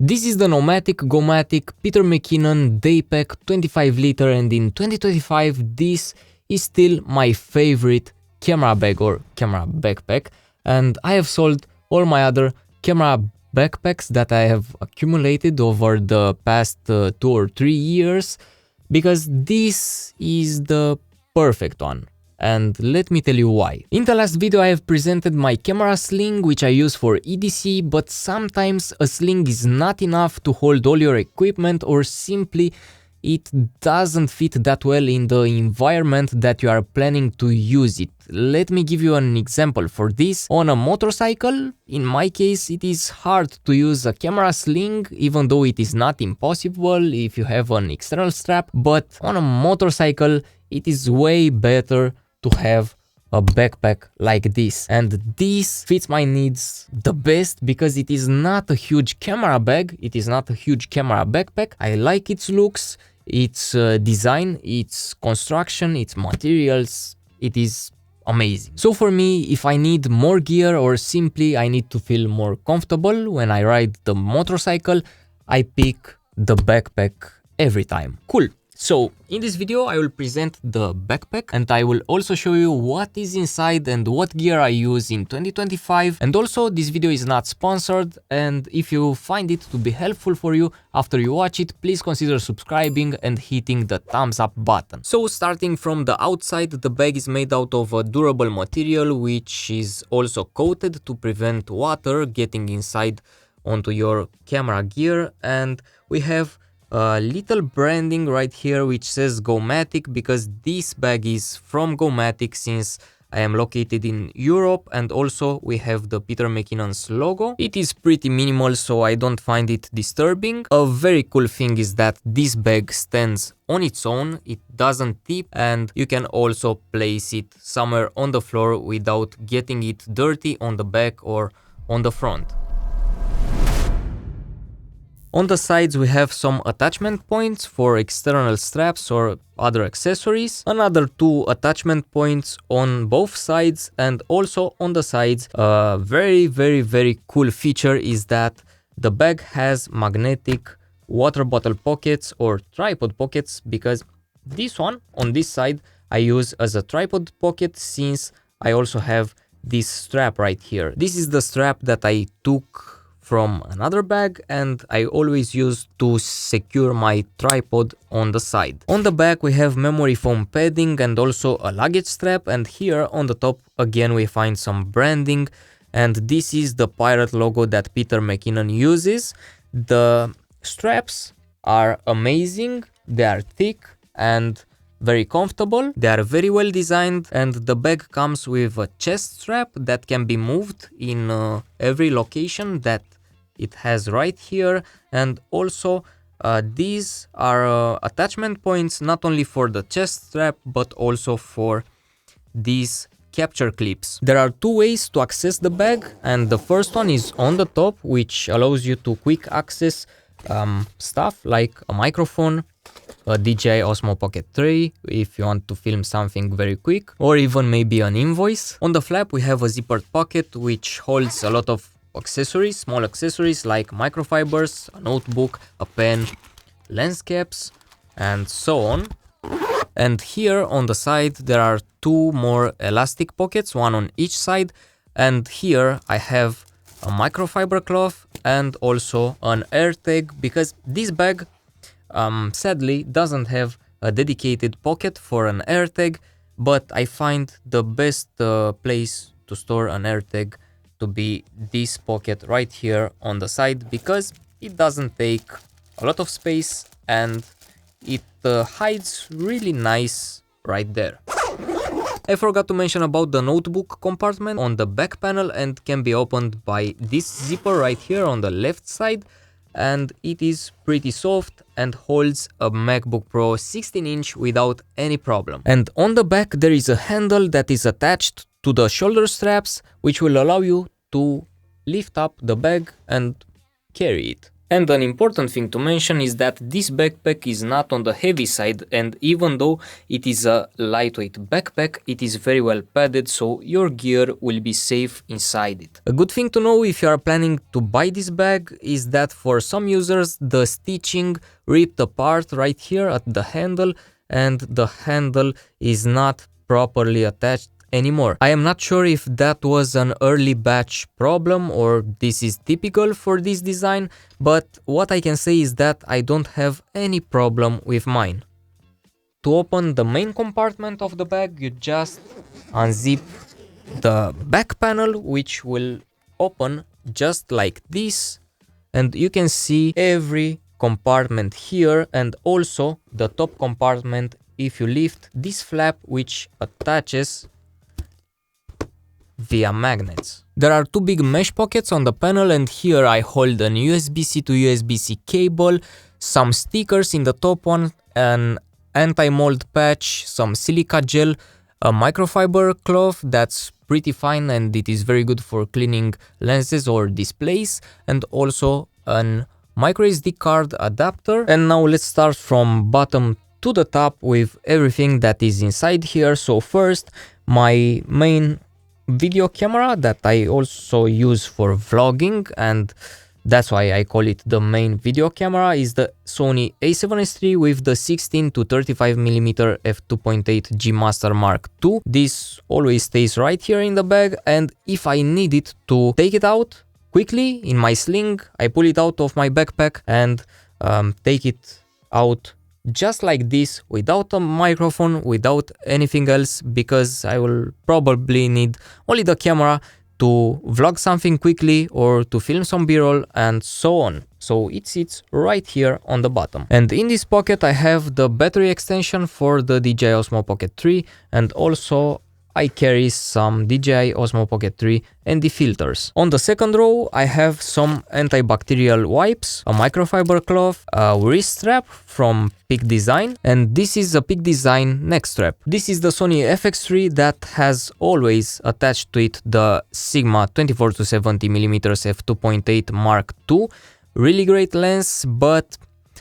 This is the Nomatic Gomatic Peter McKinnon Daypack 25 liter, and in 2025 this is still my favorite camera bag or camera backpack, and I have sold all my other camera backpacks that I have accumulated over the past 2 or 3 years because this is the perfect one. And let me tell you why. In the last video I have presented my camera sling, which I use for EDC, but sometimes a sling is not enough to hold all your equipment, or simply it doesn't fit that well in the environment that you are planning to use it. Let me give you an example for this. On a motorcycle, in my case, it is hard to use a camera sling, even though it is not impossible if you have an external strap, but on a motorcycle it is way better to have a backpack like this, and this fits my needs the best because it is not a huge camera bag, it is not a huge camera backpack. I like its looks, its design, its construction, its materials, it is amazing. So for me, if I need more gear or simply I need to feel more comfortable when I ride the motorcycle, I pick the backpack every time. Cool. So in this video I will present the backpack, and I will also show you what is inside and what gear I use in 2025. And also this video is not sponsored, and if you find it to be helpful for you after you watch it, please consider subscribing and hitting the thumbs up button. So starting from the outside, the bag is made out of a durable material which is also coated to prevent water getting inside onto your camera gear, and we have a little branding right here which says Gomatic because this bag is from Gomatic since I am located in Europe, and also we have the Peter McKinnon's logo. It is pretty minimal, so I don't find it disturbing. A very cool thing is that this bag stands on its own, it doesn't tip, and you can also place it somewhere on the floor without getting it dirty on the back or on the front. On the sides we have some attachment points for external straps or other accessories, another 2 attachment points on both sides, and also on the sides a very cool feature is that the bag has magnetic water bottle pockets or tripod pockets, because this one on this side I use as a tripod pocket since I also have this strap right here. This is the strap that I took from another bag and I always use to secure my tripod on the side. On the back we have memory foam padding and also a luggage strap, and here on the top again we find some branding, and this is the pirate logo that Peter McKinnon uses. The straps are amazing, they are thick and very comfortable, they are very well designed, and the bag comes with a chest strap that can be moved in every location that it has right here, and also these are attachment points not only for the chest strap but also for these capture clips. There are 2 ways to access the bag, and the first one is on the top, which allows you to quick access stuff like a microphone, a DJI Osmo Pocket 3 if you want to film something very quick, or even maybe an invoice. On the flap we have a zippered pocket which holds a lot of accessories, small accessories like microfibers, a notebook, a pen, lens caps, and so on. And here on the side there are 2 more elastic pockets, one on each side, and here I have a microfiber cloth and also an air tag, because this bag sadly doesn't have a dedicated pocket for an air tag, but I find the best place to store an air tag to be this pocket right here on the side, because it doesn't take a lot of space and it hides really nice right there. I forgot to mention about the notebook compartment on the back panel, and can be opened by this zipper right here on the left side, and it is pretty soft and holds a MacBook Pro 16-inch without any problem. And on the back there is a handle that is attached to the shoulder straps, which will allow you to lift up the bag and carry it. And an important thing to mention is that this backpack is not on the heavy side, and even though it is a lightweight backpack, it is very well padded, so your gear will be safe inside it. A good thing to know if you are planning to buy this bag is that for some users the stitching ripped apart right here at the handle, and the handle is not properly attached anymore. I am not sure if that was an early batch problem or this is typical for this design, but what I can say is that I don't have any problem with mine. To open the main compartment of the bag, you just unzip the back panel, which will open just like this, and you can see every compartment here and also the top compartment if you lift this flap, which attaches via magnets. There are two big mesh pockets on the panel, and here I hold an USB-C to USB-C cable, some stickers in the top one, an anti-mold patch, some silica gel, a microfiber cloth that's pretty fine and it is very good for cleaning lenses or displays, and also an microSD card adapter. And now let's start from bottom to the top with everything that is inside here. So first, my main video camera that I also use for vlogging, and that's why I call it the main video camera, is the Sony a7S III with the 16 to 35mm f2.8 G Master Mark II. This always stays right here in the bag, and if I need it to take it out quickly in my sling, I pull it out of my backpack and take it out just like this, without a microphone, without anything else, because I will probably need only the camera to vlog something quickly or to film some b-roll and so on. So it sits right here on the bottom. And in this pocket I have the battery extension for the DJI Osmo Pocket 3, and also I carry some DJI Osmo Pocket 3 ND filters. On the second row I have some antibacterial wipes, a microfiber cloth, a wrist strap from Peak Design, and this is a Peak Design neck strap. This is the Sony FX3 that has always attached to it the Sigma 24 to 70mm f2.8 Mark II. Really great lens, but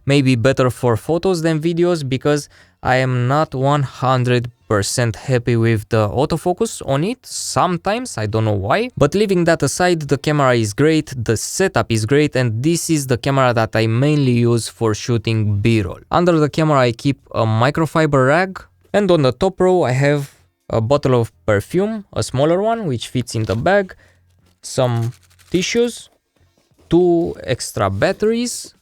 maybe better for photos than videos, because I am not 100% happy with the autofocus on it sometimes, I don't know why. But leaving that aside, the camera is great, the setup is great, and this is the camera that I mainly use for shooting b-roll. Under the camera I keep a microfiber rag, and on the top row I have a bottle of perfume, a smaller one which fits in the bag, some tissues, 2 extra batteries,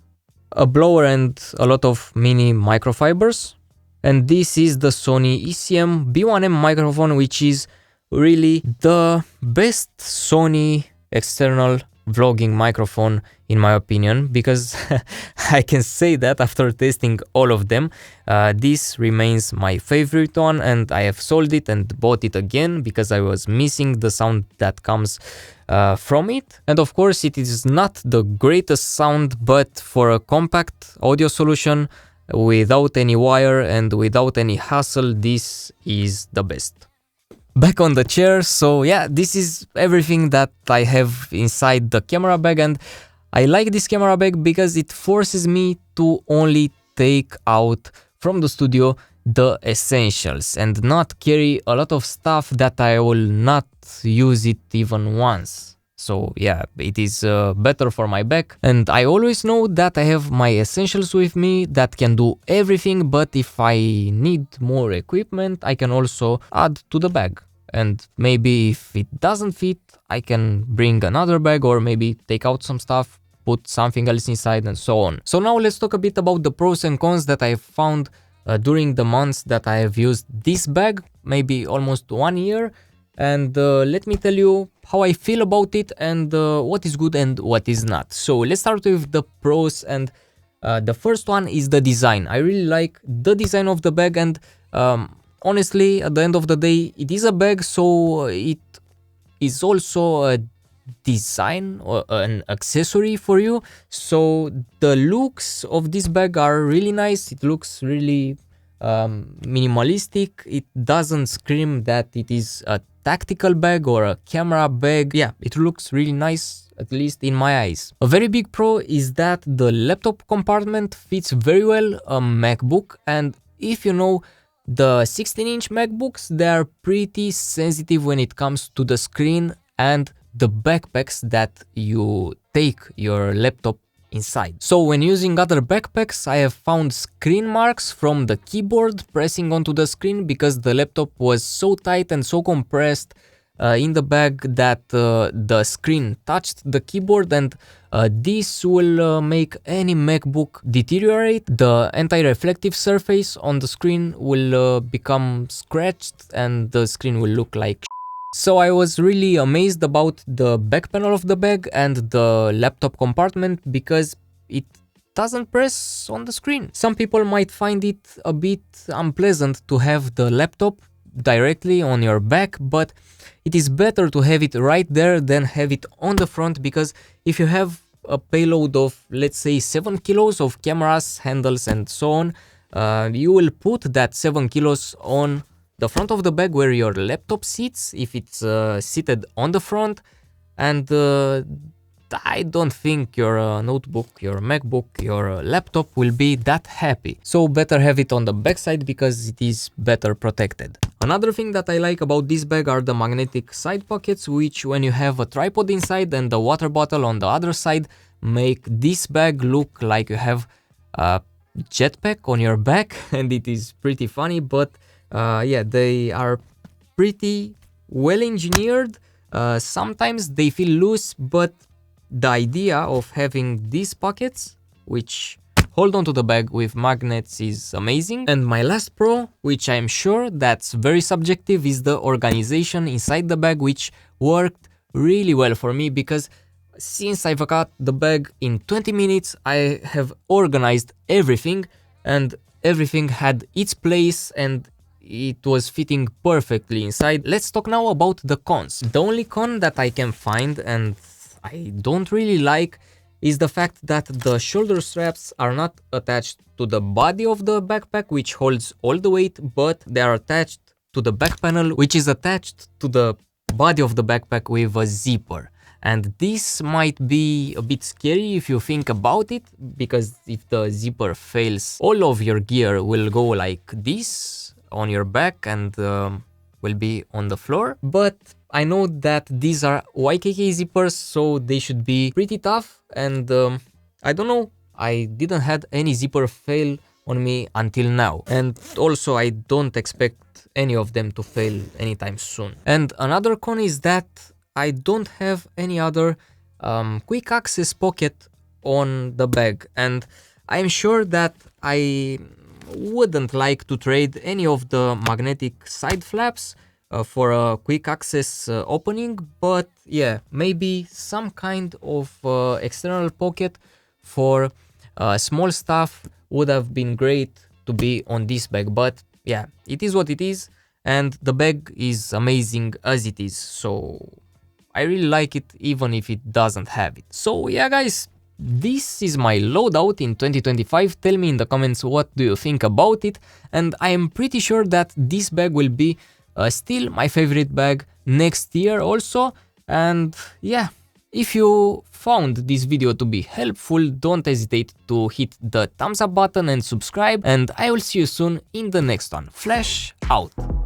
a blower and a lot of mini microfibers. And this is the Sony ECM B1M microphone, which is really the best Sony external vlogging microphone in my opinion, because I can say that after testing all of them, this remains my favorite one, and I have sold it and bought it again because I was missing the sound that comes from it. And of course it is not the greatest sound, but for a compact audio solution without any wire and without any hassle, this is the best. Back on the chair, so yeah, this is everything that I have inside the camera bag, and I like this camera bag because it forces me to only take out from the studio the essentials and not carry a lot of stuff that I will not use it even once. So yeah, it is better for my back, and I always know that I have my essentials with me that can do everything, but if I need more equipment, I can also add to the bag. And maybe if it doesn't fit, I can bring another bag, or maybe take out some stuff, put something else inside, and so on. So now let's talk a bit about the pros and cons that I have found during the months that I have used this bag, maybe almost 1 year. And let me tell you how I feel about it and what is good and what is not. So let's start with the pros, and the first one is the design. I really like the design of the bag, and honestly, at the end of the day, it is a bag, so it is also a design or an accessory for you. So the looks of this bag are really nice. It looks really minimalistic. It doesn't scream that it is a tactical bag or a camera bag. Yeah, it looks really nice at least in my eyes. A very big pro is that the laptop compartment fits very well a MacBook, and if you know, the 16-inch MacBooks, they are pretty sensitive when it comes to the screen and the backpacks that you take your laptop inside. So when using other backpacks, I have found screen marks from the keyboard pressing onto the screen because the laptop was so tight and so compressed in the bag that the screen touched the keyboard, and this will make any MacBook deteriorate. The anti-reflective surface on the screen will become scratched and the screen will look like So I was really amazed about the back panel of the bag and the laptop compartment because it doesn't press on the screen. Some people might find it a bit unpleasant to have the laptop directly on your back, but it is better to have it right there than have it on the front, because if you have a payload of, let's say, 7 kilos of cameras, handles and so on, you will put that 7 kilos on the front of the bag where your laptop sits, if it's seated on the front, and I don't think your notebook, your MacBook, your laptop will be that happy. So better have it on the back side because it is better protected. Another thing that I like about this bag are the magnetic side pockets, which when you have a tripod inside and a water bottle on the other side, make this bag look like you have a jetpack on your back, and it is pretty funny, but yeah, they are pretty well engineered. Sometimes they feel loose, but the idea of having these pockets, which hold onto the bag with magnets, is amazing. And my last pro, which I'm sure that's very subjective, is the organization inside the bag, which worked really well for me, because since I've got the bag in 20 minutes, I have organized everything and everything had its place and it was fitting perfectly inside. Let's talk now about the cons. The only con that I can find, and I don't really like, is the fact that the shoulder straps are not attached to the body of the backpack, which holds all the weight, but they are attached to the back panel, which is attached to the body of the backpack with a zipper. And this might be a bit scary if you think about it, because if the zipper fails, all of your gear will go like this on your back and will be on the floor. But I know that these are YKK zippers, so they should be pretty tough, and I don't know, I didn't had any zipper fail on me until now, and also I don't expect any of them to fail anytime soon. And another con is that I don't have any other quick access pocket on the bag, and I'm sure that I wouldn't like to trade any of the magnetic side flaps for a quick access opening, but yeah, maybe some kind of external pocket for small stuff would have been great to be on this bag. But yeah, it is what it is, and the bag is amazing as it is, so I really like it even if it doesn't have it. So yeah guys, this is my loadout in 2025. Tell me in the comments what do you think about it, and I am pretty sure that this bag will be still my favorite bag next year also. And yeah, if you found this video to be helpful, don't hesitate to hit the thumbs up button and subscribe, and I will see you soon in the next one. Flash out!